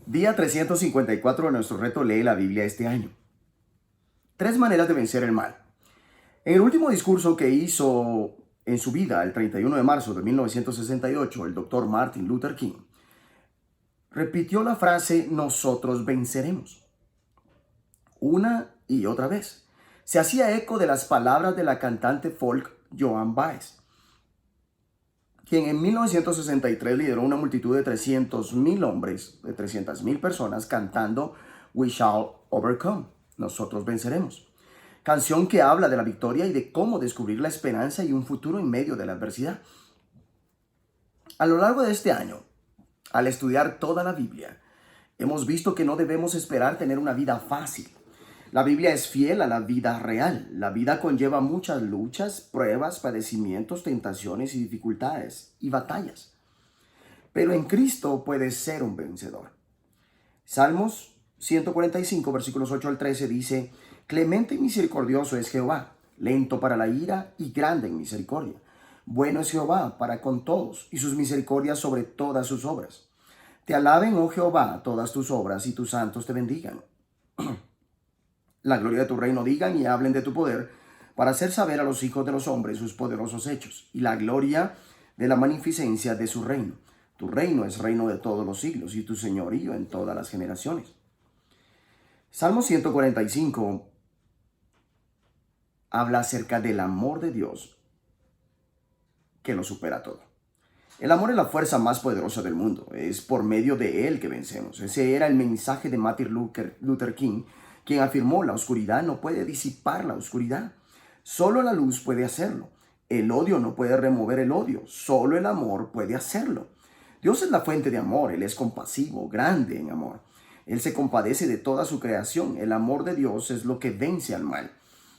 Día 354 de nuestro reto Lee la Biblia este año. 3 maneras de vencer el mal. En el último discurso que hizo en su vida, el 31 de marzo de 1968, el doctor Martin Luther King repitió la frase "nosotros venceremos" una y otra vez. Se hacía eco de las palabras de la cantante folk Joan Baez, quien en 1963 lideró una multitud de 300,000 hombres, de 300,000 personas cantando "We Shall Overcome", nosotros venceremos. Canción que habla de la victoria y de cómo descubrir la esperanza y un futuro en medio de la adversidad. A lo largo de este año, al estudiar toda la Biblia, hemos visto que no debemos esperar tener una vida fácil. La Biblia es fiel a la vida real. La vida conlleva muchas luchas, pruebas, padecimientos, tentaciones y dificultades y batallas. Pero en Cristo puedes ser un vencedor. Salmos 145, versículos 8 al 13 dice: Clemente y misericordioso es Jehová, lento para la ira y grande en misericordia. Bueno es Jehová para con todos, y sus misericordias sobre todas sus obras. Te alaben, oh Jehová, todas tus obras, y tus santos te bendigan. La gloria de tu reino digan y hablen de tu poder, para hacer saber a los hijos de los hombres sus poderosos hechos, y la gloria de la magnificencia de su reino. Tu reino es reino de todos los siglos, y tu señorío en todas las generaciones. Salmo 145 habla acerca del amor de Dios que lo supera todo. El amor es la fuerza más poderosa del mundo. Es por medio de él que vencemos. Ese era el mensaje de Martin Luther King, quien afirmó: la oscuridad no puede disipar la oscuridad. Solo la luz puede hacerlo. El odio no puede remover el odio. Solo el amor puede hacerlo. Dios es la fuente de amor. Él es compasivo, grande en amor. Él se compadece de toda su creación. El amor de Dios es lo que vence al mal.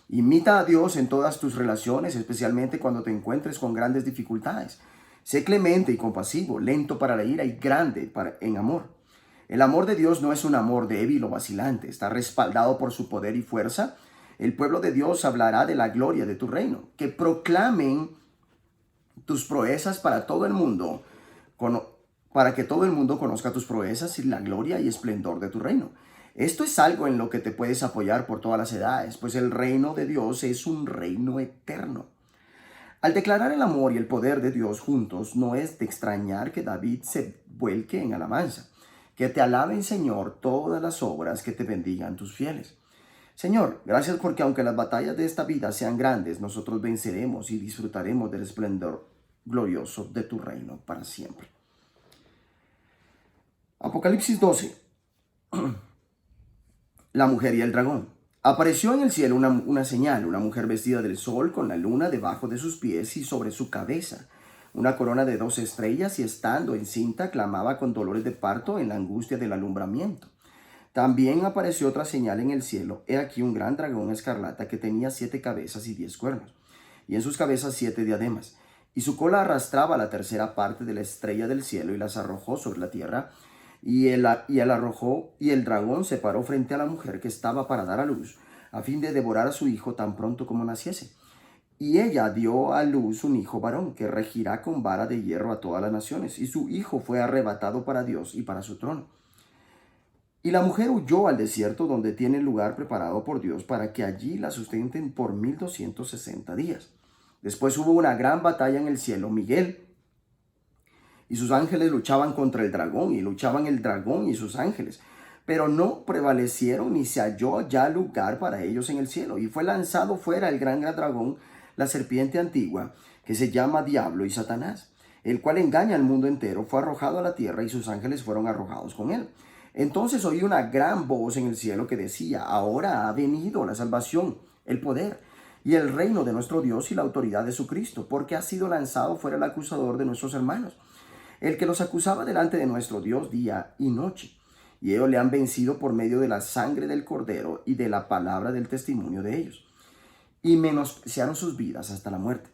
Imita a Dios en todas tus relaciones, especialmente cuando te encuentres con grandes dificultades. Sé clemente y compasivo, lento para la ira y grande en amor. El amor de Dios no es un amor débil o vacilante, está respaldado por su poder y fuerza. El pueblo de Dios hablará de la gloria de tu reino. Que proclamen tus proezas para todo el mundo, para que todo el mundo conozca tus proezas y la gloria y esplendor de tu reino. Esto es algo en lo que te puedes apoyar por todas las edades, pues el reino de Dios es un reino eterno. Al declarar el amor y el poder de Dios juntos, no es de extrañar que David se vuelque en alabanza. Que te alaben, Señor, todas las obras, que te bendigan tus fieles. Señor, gracias porque aunque las batallas de esta vida sean grandes, nosotros venceremos y disfrutaremos del esplendor glorioso de tu reino para siempre. Apocalipsis 12. La mujer y el dragón. Apareció en el cielo una señal, una mujer vestida del sol con la luna debajo de sus pies y sobre su cabeza una corona de 12 estrellas, y estando encinta clamaba con dolores de parto en la angustia del alumbramiento. También apareció otra señal en el cielo: he aquí un gran dragón escarlata que tenía 7 cabezas y 10 cuernos, y en sus cabezas 7 diademas, y su cola arrastraba la tercera parte de la estrella del cielo y las arrojó sobre la tierra. Y el dragón se paró frente a la mujer que estaba para dar a luz, a fin de devorar a su hijo tan pronto como naciese. Y ella dio a luz un hijo varón, que regirá con vara de hierro a todas las naciones, y su hijo fue arrebatado para Dios y para su trono. Y la mujer huyó al desierto, donde tiene lugar preparado por Dios, para que allí la sustenten por 1260 días. Después hubo una gran batalla en el cielo. Miguel y sus ángeles luchaban contra el dragón, y luchaban el dragón y sus ángeles, pero no prevalecieron, ni se halló ya lugar para ellos en el cielo. Y fue lanzado fuera el gran dragón, la serpiente antigua, que se llama Diablo y Satanás, el cual engaña al mundo entero. Fue arrojado a la tierra, y sus ángeles fueron arrojados con él. Entonces oí una gran voz en el cielo que decía: ahora ha venido la salvación, el poder y el reino de nuestro Dios y la autoridad de su Cristo, porque ha sido lanzado fuera el acusador de nuestros hermanos, el que los acusaba delante de nuestro Dios día y noche. Y ellos le han vencido por medio de la sangre del Cordero y de la palabra del testimonio de ellos, y menospreciaron sus vidas hasta la muerte.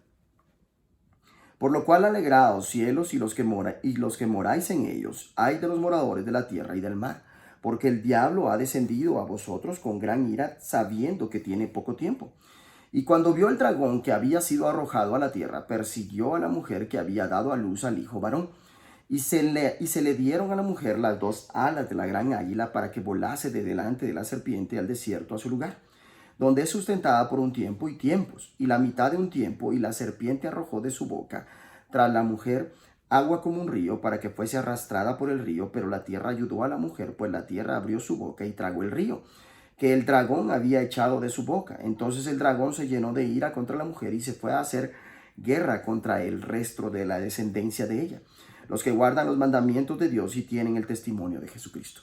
Por lo cual, alegraos, cielos, y los que moráis en ellos. Ay de los moradores de la tierra y del mar, porque el diablo ha descendido a vosotros con gran ira, sabiendo que tiene poco tiempo. Y cuando vio el dragón que había sido arrojado a la tierra, persiguió a la mujer que había dado a luz al hijo varón, y se le dieron a la mujer las dos alas de la gran águila para que volase de delante de la serpiente al desierto a su lugar, donde es sustentada por un tiempo y tiempos, y la mitad de un tiempo, y la serpiente arrojó de su boca tras la mujer agua como un río para que fuese arrastrada por el río, pero la tierra ayudó a la mujer, pues la tierra abrió su boca y tragó el río que el dragón había echado de su boca. Entonces el dragón se llenó de ira contra la mujer y se fue a hacer guerra contra el resto de la descendencia de ella, los que guardan los mandamientos de Dios y tienen el testimonio de Jesucristo.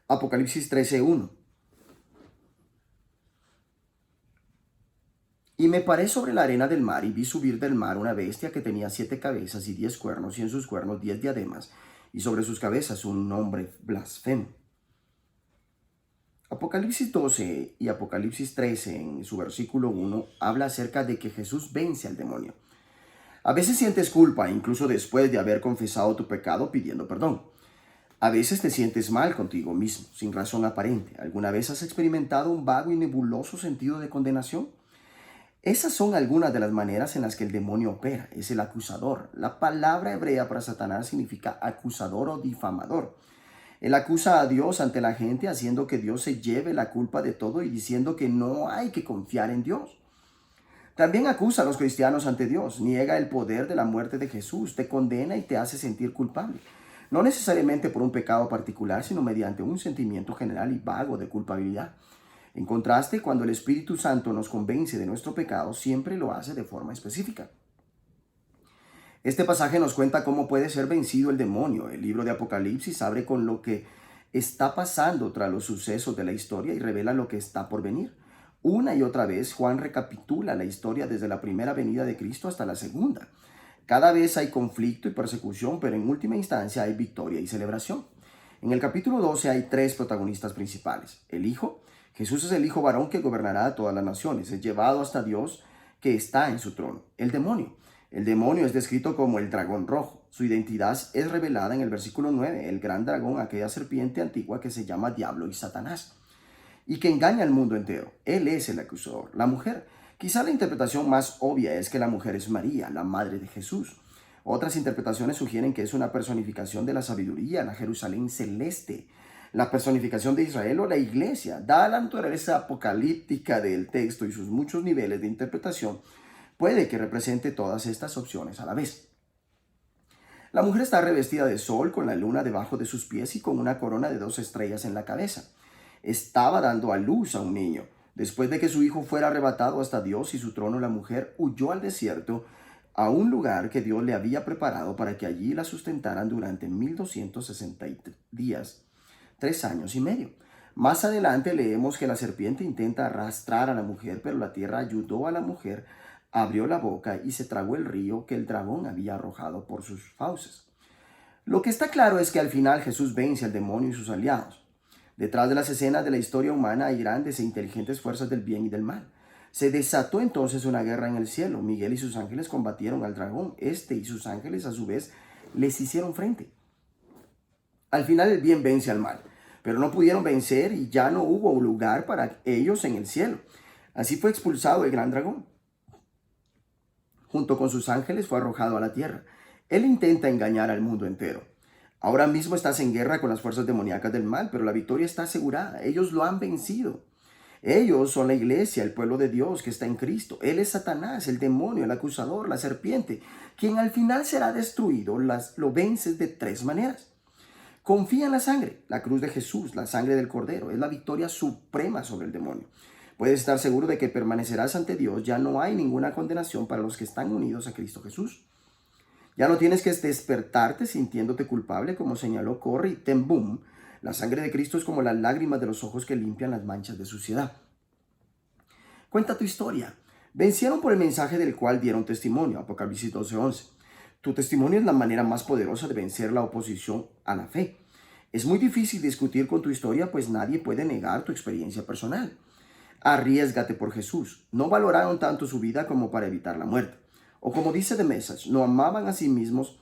Apocalipsis 13:1. Y me paré sobre la arena del mar y vi subir del mar una bestia que tenía 7 cabezas y 10 cuernos, y en sus cuernos 10 diademas, y sobre sus cabezas un nombre blasfemo. Apocalipsis 12 y Apocalipsis 13 en su versículo 1 habla acerca de que Jesús vence al demonio. A veces sientes culpa, incluso después de haber confesado tu pecado pidiendo perdón. A veces te sientes mal contigo mismo, sin razón aparente. ¿Alguna vez has experimentado un vago y nebuloso sentido de condenación? Esas son algunas de las maneras en las que el demonio opera. Es el acusador. La palabra hebrea para Satanás significa acusador o difamador. Él acusa a Dios ante la gente, haciendo que Dios se lleve la culpa de todo y diciendo que no hay que confiar en Dios. También acusa a los cristianos ante Dios, niega el poder de la muerte de Jesús, te condena y te hace sentir culpable. No necesariamente por un pecado particular, sino mediante un sentimiento general y vago de culpabilidad. En contraste, cuando el Espíritu Santo nos convence de nuestro pecado, siempre lo hace de forma específica. Este pasaje nos cuenta cómo puede ser vencido el demonio. El libro de Apocalipsis abre con lo que está pasando tras los sucesos de la historia y revela lo que está por venir. Una y otra vez Juan recapitula la historia desde la primera venida de Cristo hasta la segunda. Cada vez hay conflicto y persecución, pero en última instancia hay victoria y celebración. En el capítulo 12 hay 3 protagonistas principales. El Hijo. Jesús es el Hijo varón que gobernará a todas las naciones. Es llevado hasta Dios que está en su trono. El demonio. El demonio es descrito como el dragón rojo. Su identidad es revelada en el versículo 9, el gran dragón, aquella serpiente antigua que se llama Diablo y Satanás, y que engaña al mundo entero. Él es el acusador. La mujer. Quizá la interpretación más obvia es que la mujer es María, la madre de Jesús. Otras interpretaciones sugieren que es una personificación de la sabiduría, la Jerusalén celeste, la personificación de Israel o la iglesia. Dada la naturaleza apocalíptica del texto y sus muchos niveles de interpretación, puede que represente todas estas opciones a la vez. La mujer está revestida de sol, con la luna debajo de sus pies y con una corona de 2 estrellas en la cabeza. Estaba dando a luz a un niño. Después de que su hijo fuera arrebatado hasta Dios y su trono, la mujer huyó al desierto, a un lugar que Dios le había preparado para que allí la sustentaran durante 1260 días, 3 años y medio. Más adelante leemos que la serpiente intenta arrastrar a la mujer, pero la tierra ayudó a la mujer, abrió la boca y se tragó el río que el dragón había arrojado por sus fauces. Lo que está claro es que al final Jesús vence al demonio y sus aliados. Detrás de las escenas de la historia humana hay grandes e inteligentes fuerzas del bien y del mal. Se desató entonces una guerra en el cielo. Miguel y sus ángeles combatieron al dragón. Este y sus ángeles a su vez les hicieron frente. Al final el bien vence al mal, pero no pudieron vencer y ya no hubo lugar para ellos en el cielo. Así fue expulsado el gran dragón. Junto con sus ángeles fue arrojado a la tierra. Él intenta engañar al mundo entero. Ahora mismo estás en guerra con las fuerzas demoníacas del mal, pero la victoria está asegurada. Ellos lo han vencido. Ellos son la iglesia, el pueblo de Dios que está en Cristo. Él es Satanás, el demonio, el acusador, la serpiente, quien al final será destruido. Lo vences de 3 maneras. Confía en la sangre, la cruz de Jesús, la sangre del Cordero. Es la victoria suprema sobre el demonio. Puedes estar seguro de que permanecerás ante Dios. Ya no hay ninguna condenación para los que están unidos a Cristo Jesús. Ya no tienes que despertarte sintiéndote culpable, como señaló Corrie ten Boom. La sangre de Cristo es como las lágrimas de los ojos que limpian las manchas de suciedad. Cuenta tu historia. Vencieron por el mensaje del cual dieron testimonio. Apocalipsis 12:11. Tu testimonio es la manera más poderosa de vencer la oposición a la fe. Es muy difícil discutir con tu historia, pues nadie puede negar tu experiencia personal. Arriésgate por Jesús. No valoraron tanto su vida como para evitar la muerte. O como dice The Message, no amaban a sí mismos,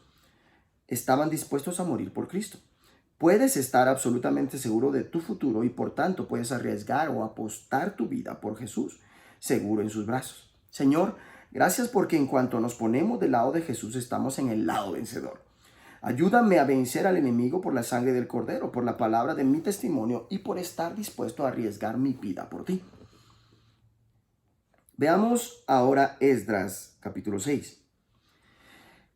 estaban dispuestos a morir por Cristo. Puedes estar absolutamente seguro de tu futuro y por tanto puedes arriesgar o apostar tu vida por Jesús, seguro en sus brazos. Señor, Gracias porque en cuanto nos ponemos del lado de Jesús, estamos en el lado vencedor. Ayúdame a vencer al enemigo por la sangre del Cordero, por la palabra de mi testimonio y por estar dispuesto a arriesgar mi vida por ti. Veamos ahora Esdras capítulo 6.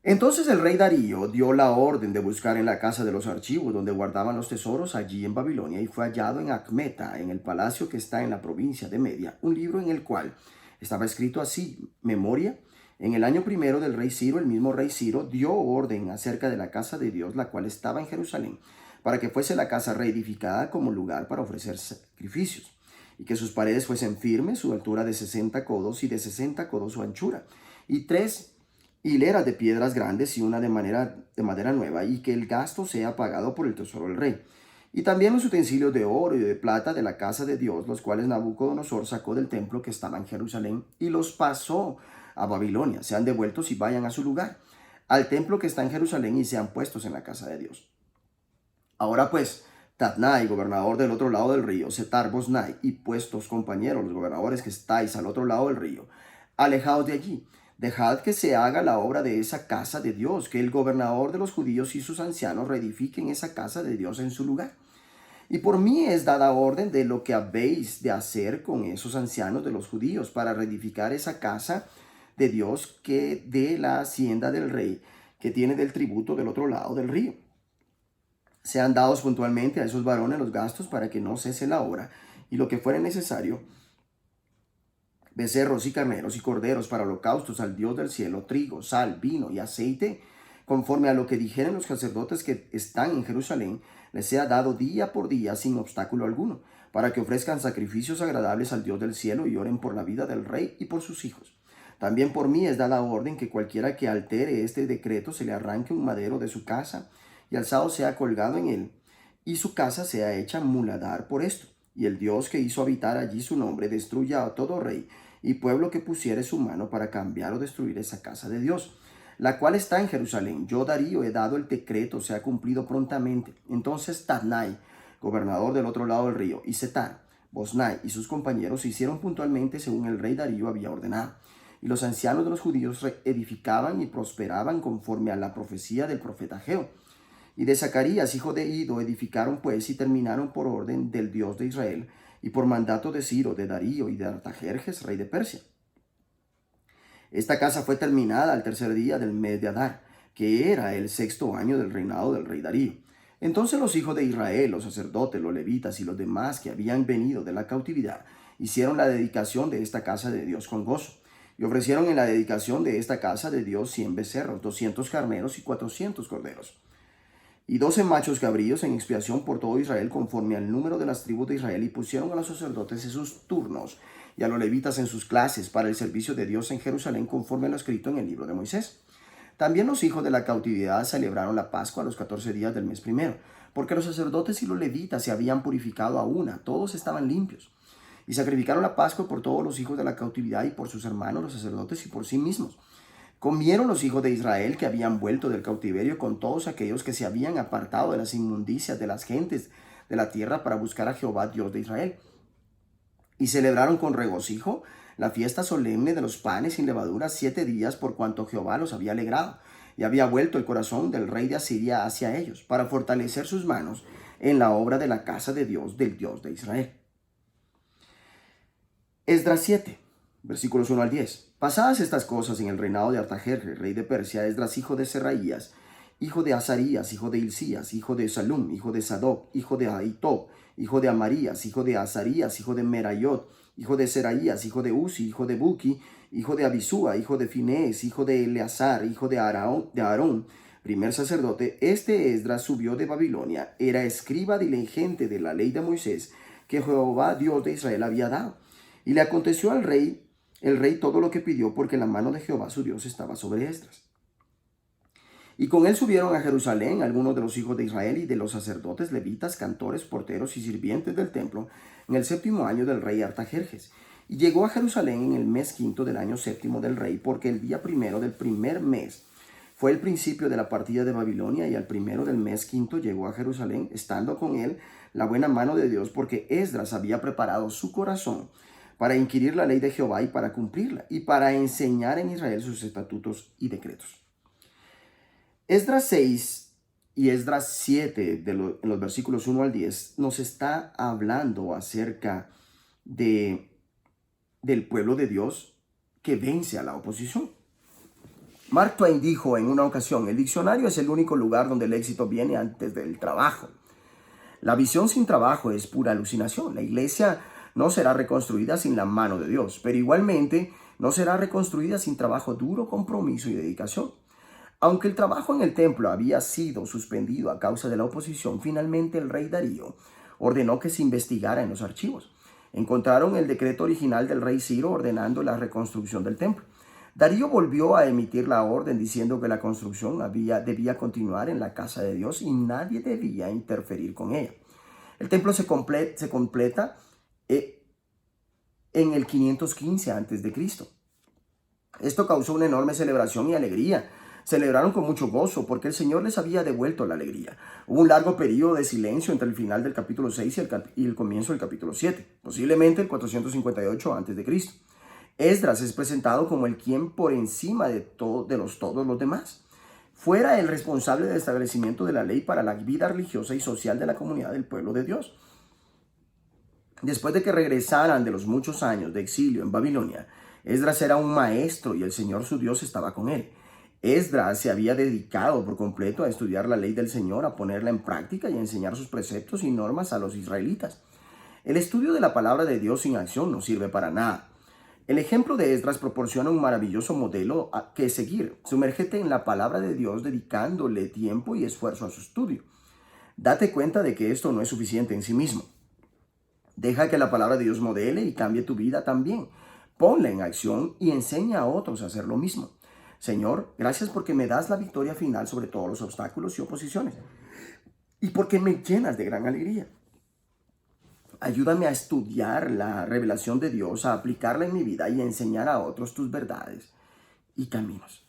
Entonces el rey Darío dio la orden de buscar en la casa de los archivos donde guardaban los tesoros allí en Babilonia, y fue hallado en Acmeta, en el palacio que está en la provincia de Media, un libro en el cual estaba escrito así: memoria. En el año primero del rey Ciro, el mismo rey Ciro dio orden acerca de la casa de Dios, la cual estaba en Jerusalén, para que fuese la casa reedificada como lugar para ofrecer sacrificios, y que sus paredes fuesen firmes, su altura de 60 codos y de 60 codos su anchura, y 3 hileras de piedras grandes y una de madera nueva, y que el gasto sea pagado por el tesoro del rey. Y también los utensilios de oro y de plata de la casa de Dios, los cuales Nabucodonosor sacó del templo que estaba en Jerusalén y los pasó a Babilonia, sean devueltos y vayan a su lugar, al templo que está en Jerusalén, y sean puestos en la casa de Dios. Ahora pues, Tatnai, gobernador del otro lado del río, Setar-Boznai, y puestos compañeros, los gobernadores que estáis al otro lado del río, alejaos de allí. Dejad que se haga la obra de esa casa de Dios, que el gobernador de los judíos y sus ancianos reedifiquen esa casa de Dios en su lugar. Y por mí es dada orden de lo que habéis de hacer con esos ancianos de los judíos para reedificar esa casa de Dios, que de la hacienda del rey, que tiene del tributo del otro lado del río. Sean dados puntualmente a esos varones los gastos para que no cese la obra, y lo que fuere necesario, becerros y carneros y corderos para holocaustos al Dios del cielo, trigo, sal, vino y aceite, conforme a lo que dijeren los sacerdotes que están en Jerusalén, les sea dado día por día sin obstáculo alguno, para que ofrezcan sacrificios agradables al Dios del cielo y oren por la vida del rey y por sus hijos. También por mí es dada orden que cualquiera que altere este decreto se le arranque un madero de su casa y alzado sea colgado en él, y su casa sea hecha muladar por esto. Y el Dios que hizo habitar allí su nombre destruya a todo rey y pueblo que pusiere su mano para cambiar o destruir esa casa de Dios, la cual está en Jerusalén. Yo, Darío, he dado el decreto, sea cumplido prontamente. Entonces Tatnai, gobernador del otro lado del río, y Setar, Boznai y sus compañeros hicieron puntualmente según el rey Darío había ordenado. Y los ancianos de los judíos edificaban y prosperaban conforme a la profecía del profeta Ageo. Y de Zacarías, hijo de Ido, edificaron pues y terminaron por orden del Dios de Israel, y por mandato de Ciro, de Darío y de Artajerjes, rey de Persia. Esta casa fue terminada al tercer día del mes de Adar, que era el 6º año del reinado del rey Darío. Entonces los hijos de Israel, los sacerdotes, los levitas y los demás que habían venido de la cautividad, hicieron la dedicación de esta casa de Dios con gozo, y ofrecieron en la dedicación de esta casa de Dios 100 becerros, 200 carneros y 400 corderos, y 12 machos cabríos en expiación por todo Israel conforme al número de las tribus de Israel, y pusieron a los sacerdotes en sus turnos y a los levitas en sus clases para el servicio de Dios en Jerusalén conforme a lo escrito en el libro de Moisés. También los hijos de la cautividad celebraron la Pascua a los 14 días del mes primero, porque los sacerdotes y los levitas se habían purificado a una, todos estaban limpios. Y sacrificaron la Pascua por todos los hijos de la cautividad y por sus hermanos los sacerdotes y por sí mismos. Comieron los hijos de Israel que habían vuelto del cautiverio con todos aquellos que se habían apartado de las inmundicias de las gentes de la tierra para buscar a Jehová Dios de Israel. Y celebraron con regocijo la fiesta solemne de los panes sin levadura 7 días, por cuanto Jehová los había alegrado y había vuelto el corazón del rey de Asiria hacia ellos, para fortalecer sus manos en la obra de la casa de Dios, del Dios de Israel. Esdras 7. Versículos 1 al 10. Pasadas estas cosas en el reinado de Artajerjes, rey de Persia, Esdras, hijo de Seraías, hijo de Azarías, hijo de Hilcías, hijo de Salum, hijo de Sadoc, hijo de Ahitob, hijo de Amarías, hijo de Azarías, hijo de Merayot, hijo de Seraías, hijo de Uzi, hijo de Buki, hijo de Abisúa, hijo de Finés, hijo de Eleazar, hijo de Aarón, primer sacerdote. Este Esdras subió de Babilonia, era escriba diligente de la ley de Moisés, que Jehová Dios de Israel había dado. Y le aconteció al rey, el rey todo lo que pidió, porque la mano de Jehová su Dios estaba sobre Esdras. Y con él subieron a Jerusalén algunos de los hijos de Israel y de los sacerdotes, levitas, cantores, porteros y sirvientes del templo, en el 7º año del rey Artajerjes. Y llegó a Jerusalén en el mes 5º del año 7º del rey, porque el día 1 del primer mes fue el principio de la partida de Babilonia, y al 1 del mes 5º llegó a Jerusalén, estando con él la buena mano de Dios, porque Esdras había preparado su corazón para inquirir la ley de Jehová y para cumplirla, y para enseñar en Israel sus estatutos y decretos. Esdras 6 y Esdras 7, en los versículos 1 al 10, nos está hablando acerca del pueblo de Dios que vence a la oposición. Mark Twain dijo en una ocasión: el diccionario es el único lugar donde el éxito viene antes del trabajo. La visión sin trabajo es pura alucinación. La iglesia no será reconstruida sin la mano de Dios, pero igualmente no será reconstruida sin trabajo duro, compromiso y dedicación. Aunque el trabajo en el templo había sido suspendido a causa de la oposición, finalmente el rey Darío ordenó que se investigara en los archivos. Encontraron el decreto original del rey Ciro ordenando la reconstrucción del templo. Darío volvió a emitir la orden diciendo que la construcción debía continuar en la casa de Dios y nadie debía interferir con ella. El templo se completa en el 515 a.C. Esto causó una enorme celebración y alegría. Celebraron con mucho gozo porque el Señor les había devuelto la alegría. Hubo un largo periodo de silencio entre el final del capítulo 6 y el comienzo del capítulo 7, posiblemente el 458 a.C. Esdras es presentado como el quien por encima de todos los demás fuera el responsable del establecimiento de la ley para la vida religiosa y social de la comunidad del pueblo de Dios. Después de que regresaran de los muchos años de exilio en Babilonia, Esdras era un maestro y el Señor su Dios estaba con él. Esdras se había dedicado por completo a estudiar la ley del Señor, a ponerla en práctica y a enseñar sus preceptos y normas a los israelitas. El estudio de la palabra de Dios sin acción no sirve para nada. El ejemplo de Esdras proporciona un maravilloso modelo que seguir. Sumérgete en la palabra de Dios dedicándole tiempo y esfuerzo a su estudio. Date cuenta de que esto no es suficiente en sí mismo. Deja que la palabra de Dios modele y cambie tu vida también. Ponla en acción y enseña a otros a hacer lo mismo. Señor, gracias porque me das la victoria final sobre todos los obstáculos y oposiciones y porque me llenas de gran alegría. Ayúdame a estudiar la revelación de Dios, a aplicarla en mi vida y a enseñar a otros tus verdades y caminos.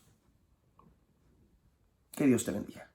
Que Dios te bendiga.